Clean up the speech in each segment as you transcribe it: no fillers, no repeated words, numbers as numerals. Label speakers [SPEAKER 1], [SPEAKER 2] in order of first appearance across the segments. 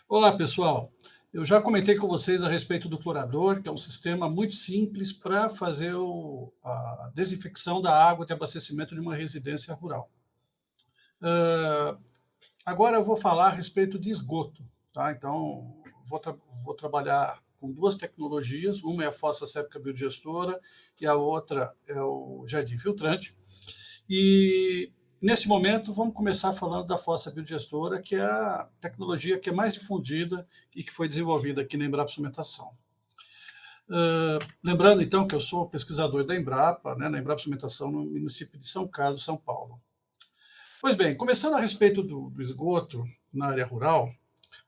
[SPEAKER 1] Olá, pessoal. Eu já comentei com vocês a respeito do clorador, que é um sistema muito simples para fazer a desinfecção da água de abastecimento de uma residência rural. Agora eu vou falar a respeito de esgoto. Tá? Então, vou trabalhar com duas tecnologias. Uma é a fossa séptica biodigestora e a outra é o jardim filtrante. E nesse momento, vamos começar falando da fossa biodigestora, que é a tecnologia que é mais difundida e que foi desenvolvida aqui na Embrapa Cimentação. Lembrando, então, que eu sou pesquisador da Embrapa, né, na Embrapa Cimentação, no município de São Carlos, São Paulo. Pois bem, começando a respeito do esgoto na área rural,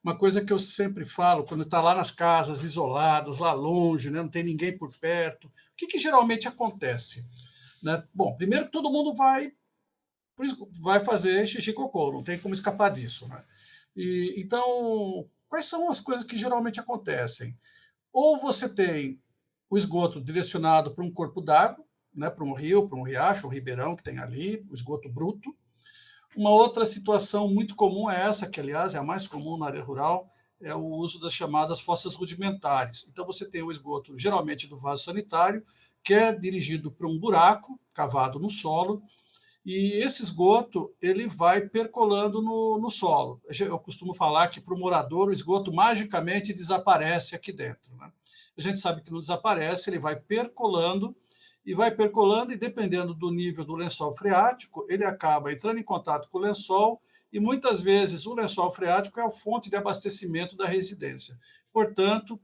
[SPEAKER 1] uma coisa que eu sempre falo, quando está lá nas casas, isoladas, lá longe, né, não tem ninguém por perto, o que geralmente acontece? Né? Bom, primeiro que todo mundo vai fazer xixi e cocô, não tem como escapar disso. Né? Então, quais são as coisas que geralmente acontecem? Ou você tem o esgoto direcionado para um corpo d'água, né, para um rio, para um riacho, um ribeirão que tem ali, o esgoto bruto. Uma outra situação muito comum é essa, que aliás é a mais comum na área rural, é o uso das chamadas fossas rudimentares. Então você tem o esgoto geralmente do vaso sanitário, que é dirigido para um buraco cavado no solo, e esse esgoto ele vai percolando no solo. Eu costumo falar que para o morador o esgoto magicamente desaparece aqui dentro. Né? A gente sabe que não desaparece, ele vai percolando, e dependendo do nível do lençol freático, ele acaba entrando em contato com o lençol, e muitas vezes o lençol freático é a fonte de abastecimento da residência. Portanto,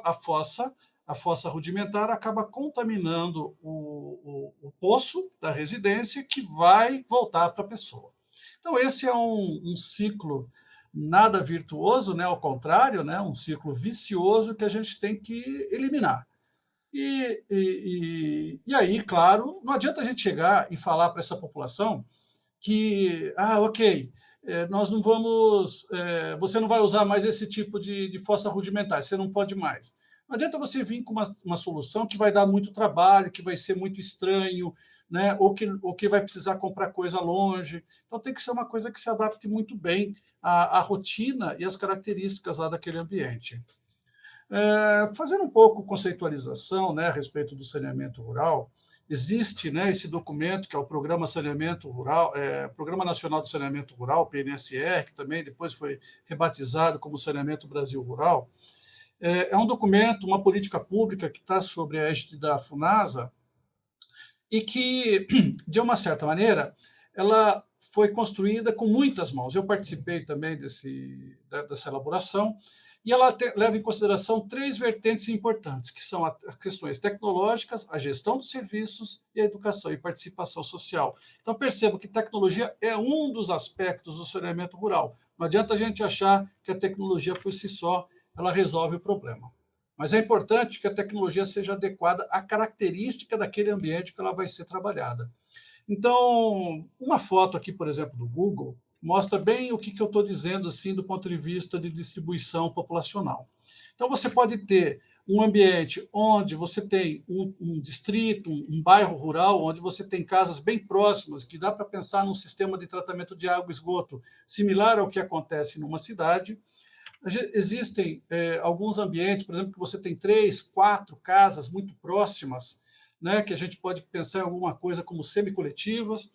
[SPEAKER 1] a fossa rudimentar acaba contaminando o poço da residência, que vai voltar para a pessoa. Então, esse é um ciclo nada virtuoso, né? Ao contrário, né? Um ciclo vicioso que a gente tem que eliminar. E aí, claro, não adianta a gente chegar e falar para essa população que, ok, nós não vamos, você não vai usar mais esse tipo de fossa rudimentar, você não pode mais. Não adianta você vir com uma solução que vai dar muito trabalho, que vai ser muito estranho, né? ou que vai precisar comprar coisa longe. Então tem que ser uma coisa que se adapte muito bem à rotina e às características lá daquele ambiente. Fazendo um pouco conceitualização, né, a respeito do saneamento rural, existe, né, esse documento que é o Programa Saneamento Rural, Programa Nacional de Saneamento Rural, PNSR, que também depois foi rebatizado como Saneamento Brasil Rural. É um documento, uma política pública que está sobre a égide da Funasa e que, de uma certa maneira, ela foi construída com muitas mãos. Eu participei também dessa elaboração, e ela leva em consideração três vertentes importantes, que são as questões tecnológicas, a gestão dos serviços e a educação e participação social. Então, percebo que tecnologia é um dos aspectos do saneamento rural. Não adianta a gente achar que a tecnologia, por si só, ela resolve o problema. Mas é importante que a tecnologia seja adequada à característica daquele ambiente que ela vai ser trabalhada. Então, uma foto aqui, por exemplo, do Google, mostra bem o que eu estou dizendo assim, do ponto de vista de distribuição populacional. Então, você pode ter um ambiente onde você tem um distrito, um bairro rural, onde você tem casas bem próximas, que dá para pensar num sistema de tratamento de água e esgoto similar ao que acontece numa cidade. Existem alguns ambientes, por exemplo, que você tem 3, 4 casas muito próximas, né, que a gente pode pensar em alguma coisa como semi-coletivas,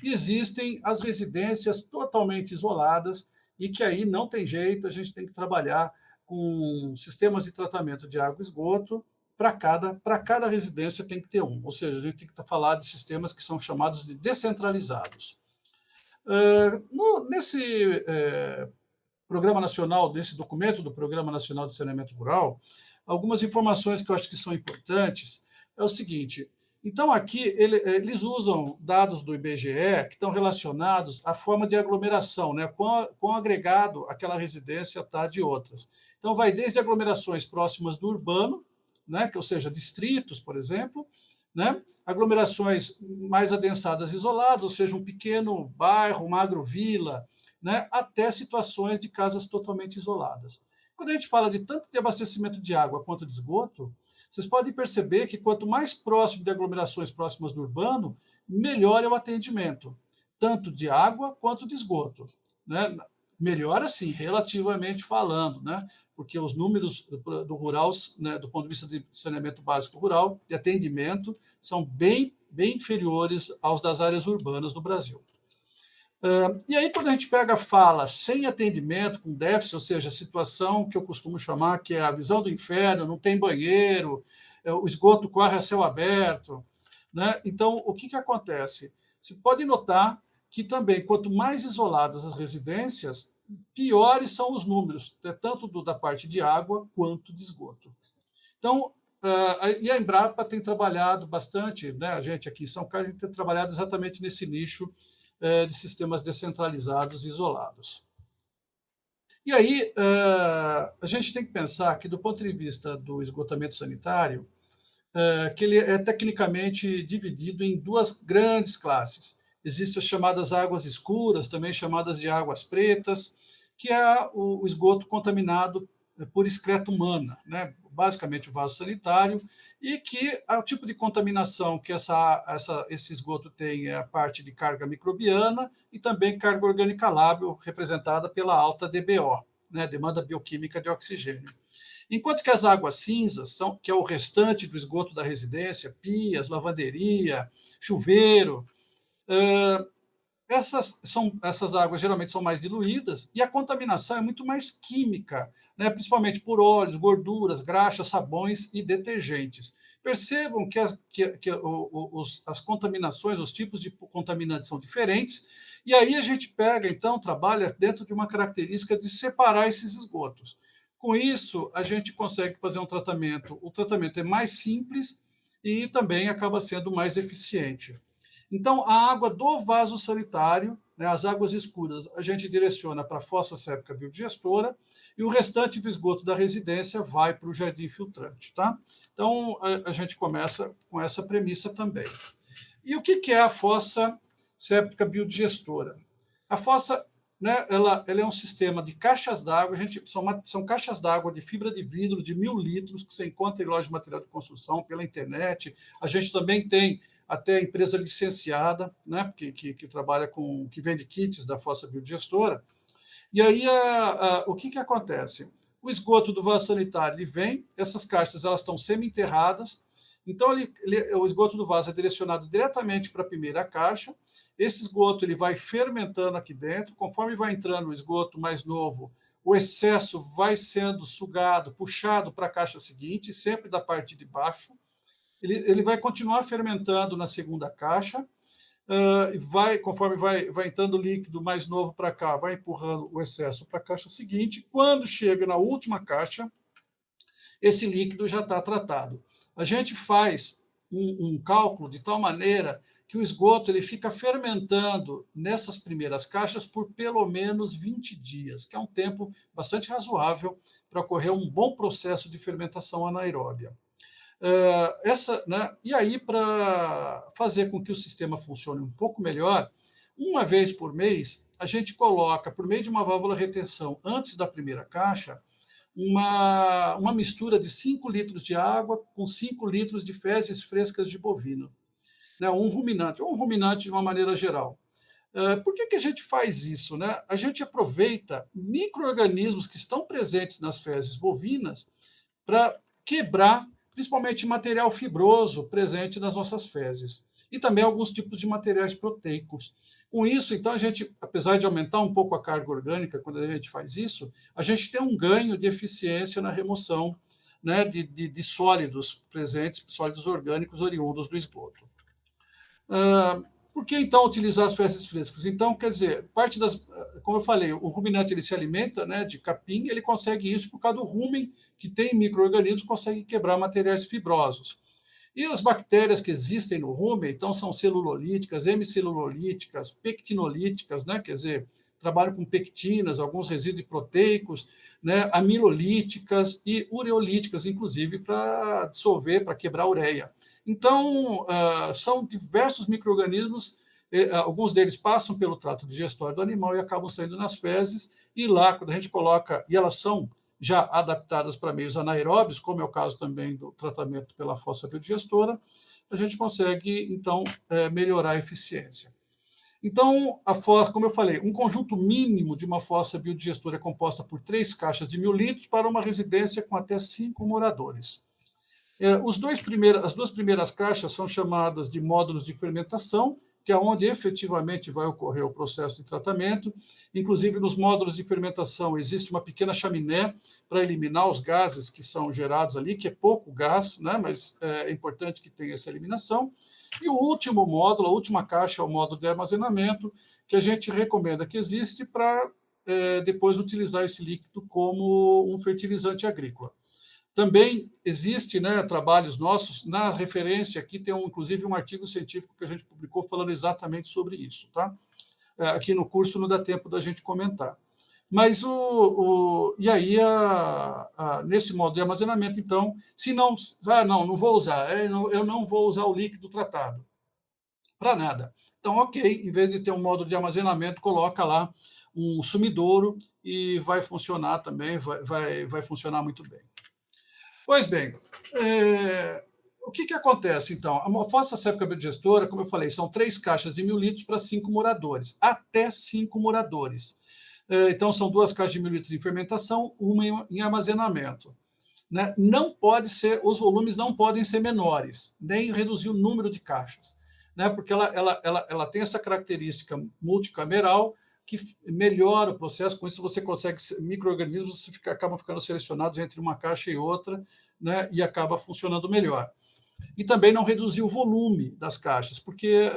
[SPEAKER 1] e existem as residências totalmente isoladas, e que aí não tem jeito, a gente tem que trabalhar com sistemas de tratamento de água e esgoto, para cada residência tem que ter um, ou seja, a gente tem que falar de sistemas que são chamados de descentralizados. Nesse Programa Nacional, desse documento do Programa Nacional de Saneamento Rural, algumas informações que eu acho que são importantes é o seguinte. Então, aqui, eles usam dados do IBGE que estão relacionados à forma de aglomeração, né, quão agregado aquela residência está de outras. Então, vai desde aglomerações próximas do urbano, né, ou seja, distritos, por exemplo, né, aglomerações mais adensadas isoladas, ou seja, um pequeno bairro, uma agrovila, né, até situações de casas totalmente isoladas. Quando a gente fala de tanto de abastecimento de água quanto de esgoto, vocês podem perceber que quanto mais próximo de aglomerações próximas do urbano, melhor é o atendimento, tanto de água quanto de esgoto, né? Melhor assim, relativamente falando, né? Porque os números do rural, né, do ponto de vista de saneamento básico rural, de atendimento, são bem inferiores aos das áreas urbanas do Brasil. E aí, quando a gente pega fala sem atendimento, com déficit, ou seja, a situação que eu costumo chamar que é a visão do inferno, não tem banheiro, o esgoto corre a céu aberto, né? Então, o que acontece? Você pode notar que também, quanto mais isoladas as residências, piores são os números, tanto da parte de água quanto de esgoto. Então, e a Embrapa tem trabalhado bastante, né? A gente aqui em São Carlos tem trabalhado exatamente nesse nicho de sistemas descentralizados e isolados. E aí, a gente tem que pensar que, do ponto de vista do esgotamento sanitário, que ele é tecnicamente dividido em duas grandes classes. Existem as chamadas águas escuras, também chamadas de águas pretas, que é o esgoto contaminado por excreto humana, né? Basicamente o vaso sanitário, e que o tipo de contaminação que esse esgoto tem é a parte de carga microbiana e também carga orgânica lábil, representada pela alta DBO, né? Demanda bioquímica de oxigênio. Enquanto que as águas cinzas, que é o restante do esgoto da residência, pias, lavanderia, chuveiro, essas águas geralmente são mais diluídas e a contaminação é muito mais química, né? Principalmente por óleos, gorduras, graxas, sabões e detergentes. Percebam que as contaminações, os tipos de contaminantes são diferentes, e aí a gente pega, então, trabalha dentro de uma característica de separar esses esgotos. Com isso, a gente consegue fazer um tratamento. O tratamento é mais simples e também acaba sendo mais eficiente. Então, a água do vaso sanitário, né, as águas escuras, a gente direciona para a fossa séptica biodigestora e o restante do esgoto da residência vai para o jardim filtrante. Tá? Então, a gente começa com essa premissa também. E o que é a fossa séptica biodigestora? A fossa, né, ela é um sistema de caixas d'água, são caixas d'água de fibra de vidro de 1.000 litros que você encontra em loja de material de construção, pela internet. A gente também tem até empresa licenciada, né, que trabalha que vende kits da fossa biodigestora. E aí, o que acontece? O esgoto do vaso sanitário ele vem, essas caixas elas estão semi-enterradas, então o esgoto do vaso é direcionado diretamente para a primeira caixa, esse esgoto ele vai fermentando aqui dentro, conforme vai entrando o esgoto mais novo, o excesso vai sendo sugado, puxado para a caixa seguinte, sempre da parte de baixo, ele vai continuar fermentando na segunda caixa, conforme vai entrando líquido mais novo para cá, vai empurrando o excesso para a caixa seguinte. Quando chega na última caixa, esse líquido já está tratado. A gente faz um cálculo de tal maneira que o esgoto ele fica fermentando nessas primeiras caixas por pelo menos 20 dias, que é um tempo bastante razoável para ocorrer um bom processo de fermentação anaeróbia. Né? E aí, para fazer com que o sistema funcione um pouco melhor, uma vez por mês, a gente coloca, por meio de uma válvula retenção, antes da primeira caixa, uma mistura de 5 litros de água com 5 litros de fezes frescas de bovino. Né? Um ruminante de uma maneira geral. Por que a gente faz isso? Né? A gente aproveita micro-organismos que estão presentes nas fezes bovinas para quebrar principalmente material fibroso presente nas nossas fezes, e também alguns tipos de materiais proteicos. Com isso, então, a gente, apesar de aumentar um pouco a carga orgânica quando a gente faz isso, a gente tem um ganho de eficiência na remoção, né, de sólidos presentes, sólidos orgânicos oriundos do esgoto. Por que, então, utilizar as fezes frescas? Então, quer dizer, como eu falei, o ruminante ele se alimenta, né, de capim, ele consegue isso por causa do rumen, que tem micro-organismos, consegue quebrar materiais fibrosos. E as bactérias que existem no rumen, então, são celulolíticas, hemicelulolíticas, pectinolíticas, né, quer dizer, trabalham com pectinas, alguns resíduos proteicos, né, amilolíticas e ureolíticas, inclusive, para dissolver, para quebrar a ureia. Então, são diversos micro-organismos, alguns deles passam pelo trato digestório do animal e acabam saindo nas fezes, e lá, quando a gente coloca, e elas são já adaptadas para meios anaeróbios, como é o caso também do tratamento pela fossa biodigestora, a gente consegue, então, melhorar a eficiência. Então, a fossa, como eu falei, um conjunto mínimo de uma fossa biodigestora é composta por 3 caixas de 1.000 litros para uma residência com até 5 moradores. As duas primeiras caixas são chamadas de módulos de fermentação, que é onde efetivamente vai ocorrer o processo de tratamento. Inclusive, nos módulos de fermentação existe uma pequena chaminé para eliminar os gases que são gerados ali, que é pouco gás, né, mas é importante que tenha essa eliminação. E o último módulo, a última caixa, é o módulo de armazenamento, que a gente recomenda que existe para depois utilizar esse líquido como um fertilizante agrícola. Também existe, né, trabalhos nossos, na referência aqui tem inclusive um artigo científico que a gente publicou falando exatamente sobre isso, tá? Aqui no curso não dá tempo da gente comentar. Mas e aí, nesse modo de armazenamento, então, se não, não vou usar, eu não vou usar o líquido tratado, para nada. Então, ok, em vez de ter um modo de armazenamento, coloca lá um sumidouro e vai funcionar também, vai funcionar muito bem. Pois bem, o que acontece, então? A fossa séptica biodigestora, como eu falei, são 3 caixas de 1.000 litros para 5 moradores, até 5 moradores. Então, são 2 caixas de 1.000 litros em fermentação, uma em armazenamento. Né? Não pode ser, os volumes não podem ser menores, nem reduzir o número de caixas, né? Porque ela tem essa característica multicameral, que melhora o processo, com isso você consegue, micro-organismos acabam ficando selecionados entre uma caixa e outra, né, e acaba funcionando melhor. E também não reduzir o volume das caixas, porque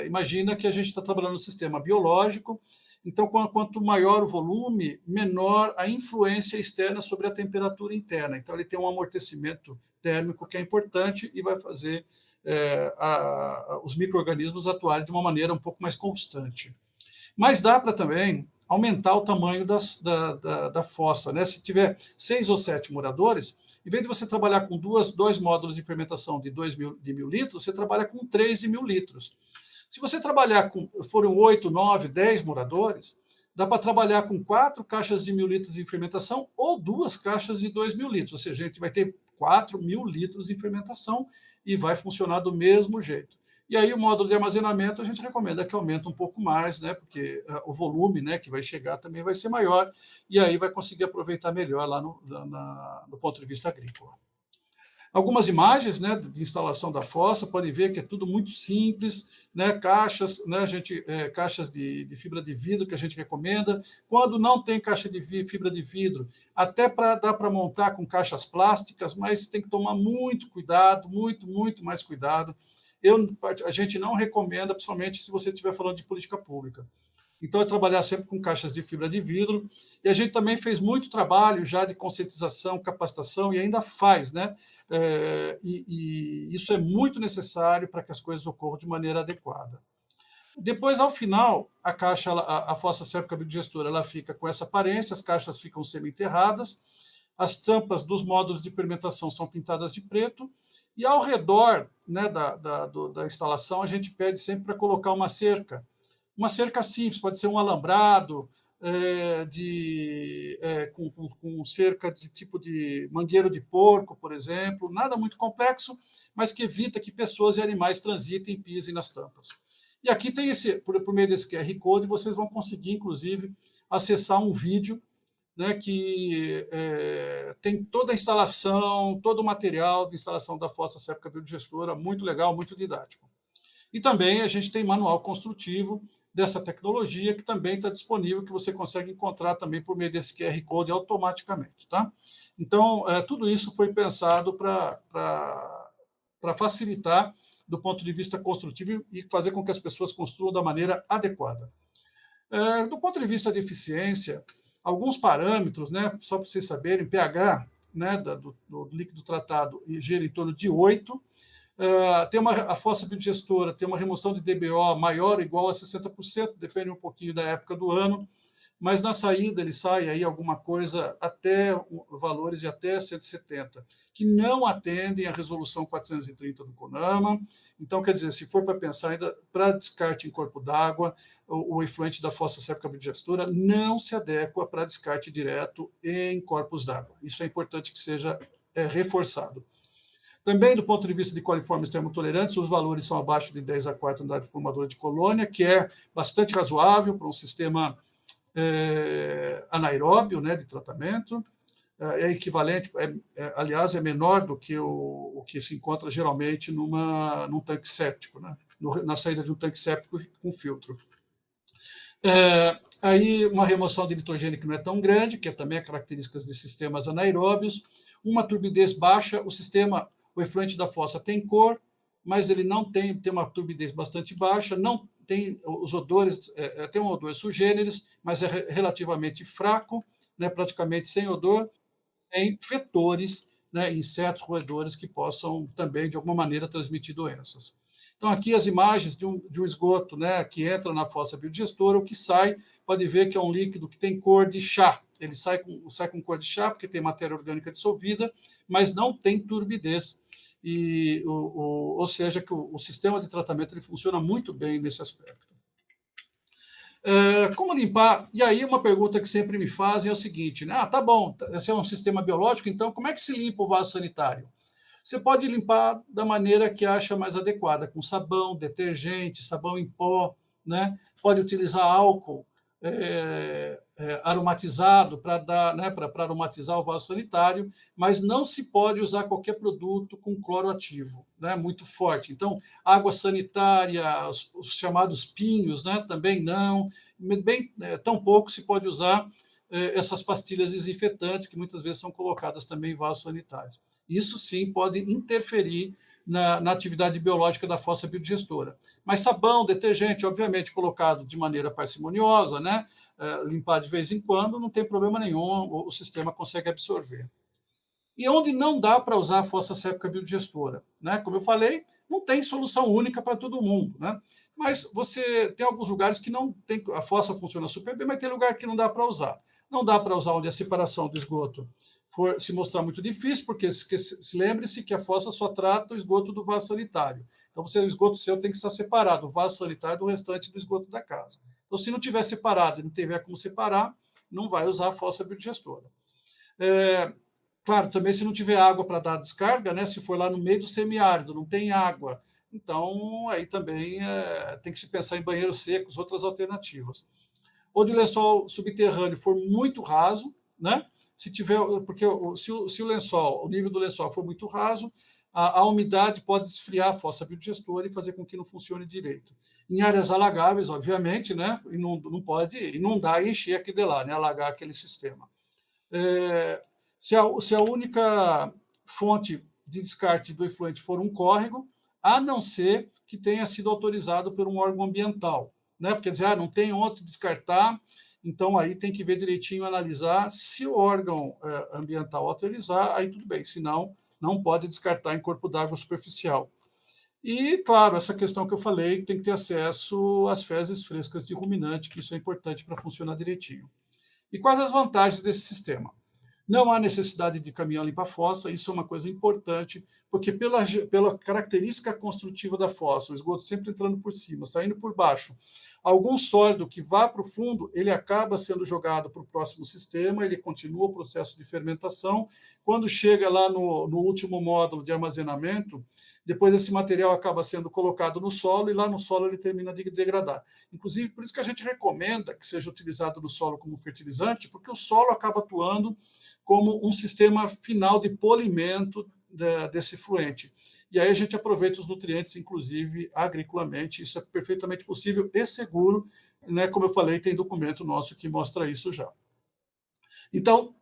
[SPEAKER 1] imagina que a gente está trabalhando no sistema biológico, então quanto maior o volume, menor a influência externa sobre a temperatura interna. Então ele tem um amortecimento térmico que é importante e vai fazer os micro-organismos atuarem de uma maneira um pouco mais constante. Mas dá para também aumentar o tamanho da fossa, né? Se tiver 6 ou 7 moradores, em vez de você trabalhar com dois módulos de fermentação de 1.000 litros, você trabalha com 3 de 1.000 litros. Se você trabalhar foram 8, 9, 10 moradores, dá para trabalhar com 4 caixas de 1.000 litros de fermentação ou 2 caixas de 2.000 litros, ou seja, a gente vai ter 4.000 litros de fermentação e vai funcionar do mesmo jeito. E aí o módulo de armazenamento a gente recomenda que aumente um pouco mais, né, porque o volume, né, que vai chegar também vai ser maior, e aí vai conseguir aproveitar melhor lá no ponto de vista agrícola. Algumas imagens, né, de instalação da fossa, podem ver que é tudo muito simples, né, caixas, né, caixas de fibra de vidro que a gente recomenda. Quando não tem caixa de fibra de vidro, até dá para montar com caixas plásticas, mas tem que tomar muito cuidado, muito mais cuidado. A gente não recomenda, principalmente se você estiver falando de política pública. Então, é trabalhar sempre com caixas de fibra de vidro. E a gente também fez muito trabalho já de conscientização, capacitação, e ainda faz, né? E isso é muito necessário para que as coisas ocorram de maneira adequada. Depois, ao final, a fossa séptica biodigestora, ela fica com essa aparência, as caixas ficam semi-enterradas, as tampas dos módulos de fermentação são pintadas de preto, e ao redor, né, da instalação, a gente pede sempre para colocar uma cerca simples, pode ser um alambrado, com cerca de tipo de mangueiro de porco, por exemplo, nada muito complexo, mas que evita que pessoas e animais transitem e pisem nas tampas. E aqui tem por meio desse QR Code, vocês vão conseguir, inclusive, acessar um vídeo, né, que tem toda a instalação, todo o material de instalação da fossa séptica biodigestora, muito legal, muito didático. E também a gente tem manual construtivo dessa tecnologia, que também está disponível, que você consegue encontrar também por meio desse QR Code automaticamente. Tá? Então, tudo isso foi pensado para facilitar do ponto de vista construtivo e fazer com que as pessoas construam da maneira adequada. Do ponto de vista de eficiência, alguns parâmetros, né, só para vocês saberem, pH, né, do líquido tratado gira em torno de 8, a fossa biodigestora tem uma remoção de DBO maior ou igual a 60%, depende um pouquinho da época do ano. mas na saída ele sai aí alguma coisa até valores de até 170, que não atendem à resolução 430 do CONAMA. Então, quer dizer, se for para pensar ainda para descarte em corpo d'água, o efluente da fossa séptica biodigestora não se adequa para descarte direto em corpos d'água. Isso é importante que seja reforçado. Também, do ponto de vista de coliformes termotolerantes, os valores são abaixo de 10 a 4 unidade formadora de colônia, que é bastante razoável para um sistema anaeróbio, né, de tratamento. É equivalente, aliás, é menor do que o que se encontra geralmente num tanque séptico, né, na saída de um tanque séptico com filtro. Aí uma remoção de nitrogênio que não é tão grande, que é também características de sistemas anaeróbios, uma turbidez baixa, o efluente da fossa tem cor, mas ele não tem uma turbidez bastante baixa, não tem os odores, tem um odor sugêneres, mas é relativamente fraco, né, praticamente sem odor, sem vetores, né, insetos, roedores que possam também, de alguma maneira, transmitir doenças. Então, aqui as imagens de um esgoto, né, que entra na fossa biodigestora, o que sai, pode ver que é um líquido que tem cor de chá. Ele sai com cor de chá, porque tem matéria orgânica dissolvida, mas não tem turbidez. Ou seja, que o sistema de tratamento ele funciona muito bem nesse aspecto. Como limpar? E aí uma pergunta que sempre me fazem é o seguinte, né? Tá bom, esse é um sistema biológico, então como é que se limpa o vaso sanitário? Você pode limpar da maneira que acha mais adequada, com sabão, detergente, sabão em pó, né? Pode utilizar álcool aromatizado para aromatizar o vaso sanitário, mas não se pode usar qualquer produto com cloro ativo, né? Muito forte. Então, água sanitária, os chamados pinhos, né? Também não. Tão pouco se pode usar essas pastilhas desinfetantes que muitas vezes são colocadas também em vasos sanitários. Isso sim pode interferir na atividade biológica da fossa biodigestora. Mas sabão, detergente, obviamente colocado de maneira parcimoniosa, né? Limpar de vez em quando, não tem problema nenhum, o sistema consegue absorver. E onde não dá para usar a fossa séptica biodigestora, né? Como eu falei, não tem solução única para todo mundo, né? Mas você tem alguns lugares que não tem, a fossa funciona super bem, mas tem lugar que não dá para usar. Não dá para usar onde a separação do esgoto for se mostrar muito difícil, porque lembre-se que a fossa só trata o esgoto do vaso sanitário. Então, o esgoto seu tem que estar separado, o vaso sanitário do restante do esgoto da casa. Então, se não tiver separado e não tiver como separar, não vai usar a fossa biodigestora. Claro, também se não tiver água para dar descarga, né, se for lá no meio do semiárido, não tem água, então aí também tem que se pensar em banheiros secos, outras alternativas. Onde o lençol subterrâneo for muito raso, né, se tiver, porque se o nível do lençol for muito raso, a umidade pode esfriar a fossa biodigestora e fazer com que não funcione direito. Em áreas alagáveis, obviamente, né, não pode inundar e encher aquilo de lá, né, alagar aquele sistema. Se a única fonte de descarte do efluente for um córrego, a não ser que tenha sido autorizado por um órgão ambiental, né? Porque dizer, não tem onde descartar, então aí tem que ver direitinho, analisar, se o órgão ambiental autorizar, aí tudo bem, senão não pode descartar em corpo d'água superficial. E, claro, essa questão que eu falei, tem que ter acesso às fezes frescas de ruminante, que isso é importante para funcionar direitinho. E quais as vantagens desse sistema? Não há necessidade de caminhão limpa-fossa, isso é uma coisa importante, porque pela característica construtiva da fossa, o esgoto sempre entrando por cima, saindo por baixo, algum sólido que vá para o fundo, ele acaba sendo jogado para o próximo sistema, ele continua o processo de fermentação. Quando chega lá no último módulo de armazenamento, depois esse material acaba sendo colocado no solo e lá no solo ele termina de degradar. Inclusive, por isso que a gente recomenda que seja utilizado no solo como fertilizante, porque o solo acaba atuando como um sistema final de polimento desse efluente. E aí a gente aproveita os nutrientes, inclusive agriculamente, isso é perfeitamente possível e seguro, né? Como eu falei, tem documento nosso que mostra isso já. Então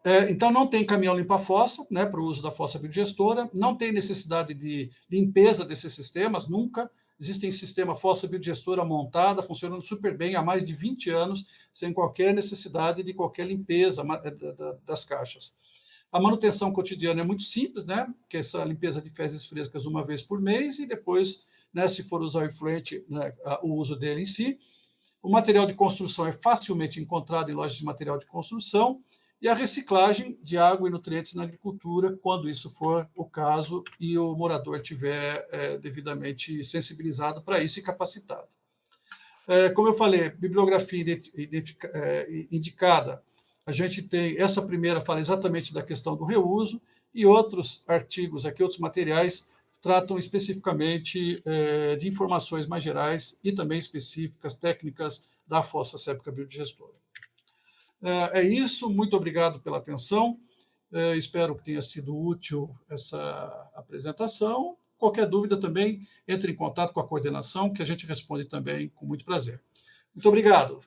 [SPEAKER 1] não tem caminhão limpa-fossa, né, para o uso da fossa biodigestora, não tem necessidade de limpeza desses sistemas, nunca. Existem sistema fossa biodigestora montada, funcionando super bem há mais de 20 anos, sem qualquer necessidade de qualquer limpeza das caixas. A manutenção cotidiana é muito simples, né, que é essa limpeza de fezes frescas uma vez por mês e depois, né, se for usar o efluente, né, o uso dele em si. o material de construção é facilmente encontrado em lojas de material de construção, e a reciclagem de água e nutrientes na agricultura, quando isso for o caso e o morador tiver devidamente sensibilizado para isso e capacitado. Como eu falei, bibliografia indicada, a gente tem, essa primeira fala exatamente da questão do reuso, e outros artigos aqui, outros materiais, tratam especificamente de informações mais gerais e também específicas, técnicas da fossa séptica biodigestora. É isso, muito obrigado pela atenção, espero que tenha sido útil essa apresentação. Qualquer dúvida também, entre em contato com a coordenação, que a gente responde também com muito prazer. Muito obrigado.